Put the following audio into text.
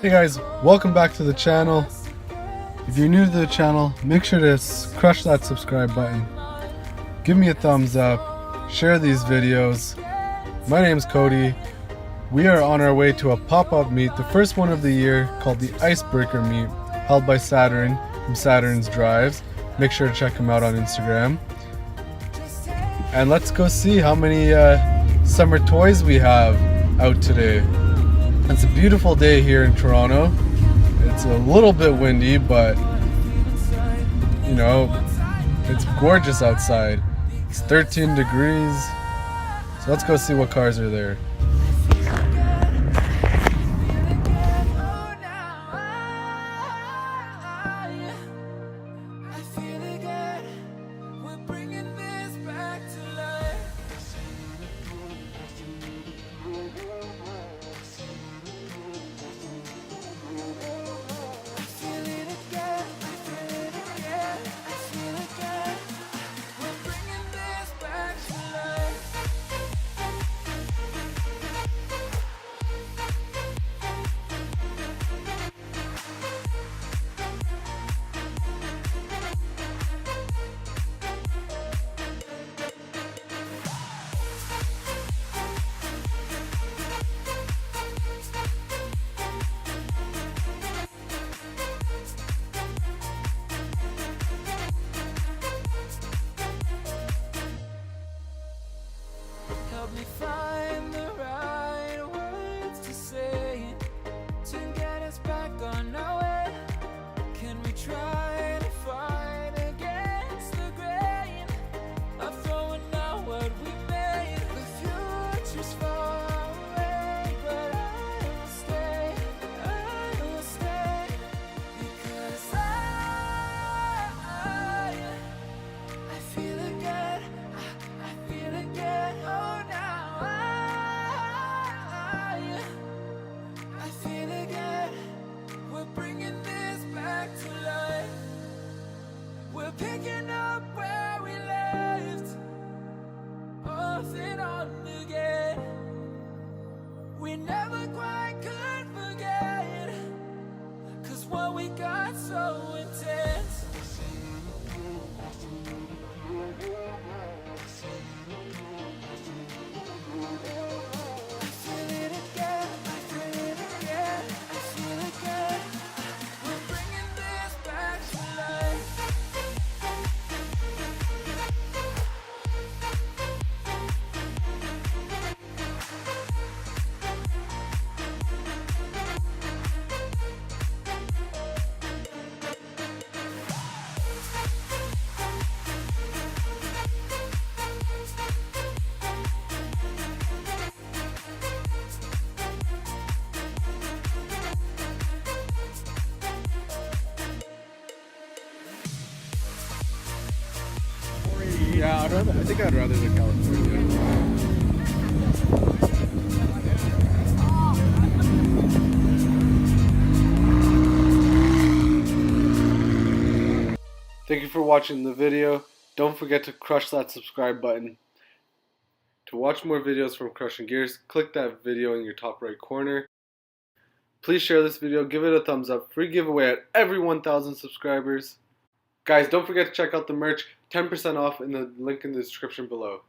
Hey guys, welcome back to the channel. If you're new to the channel, make sure to crush that subscribe button. Give me a thumbs up, share these videos. My name's Cody. We are on our way to a pop-up meet, the first one of the year, called the Icebreaker Meet, held by Saturn from Saturn's Drives. Make sure to check him out on Instagram. And let's go see how many summer toys we have out today. It's a beautiful day here in Toronto. It's a little bit windy, but you know, it's gorgeous outside. It's 13 degrees. So let's go see what cars are there. Help me find the right words to say to get us back on our way. Can we try to fight against the grain of throwing out what we made? The future's far away, but I will stay, because I feel again, I feel again, oh now I feel again, we're bringing this back to life, we're picking up where we left off and on again, we never quite could forget, 'cause what we got so intense. Yeah, I think I'd rather the California. Thank you for watching the video. Don't forget to crush that subscribe button. To watch more videos from Crushin Gears, click that video in your top right corner. Please share this video, give it a thumbs up. Free giveaway at every 1,000 subscribers. Guys, don't forget to check out the merch. 10% off in the link in the description below.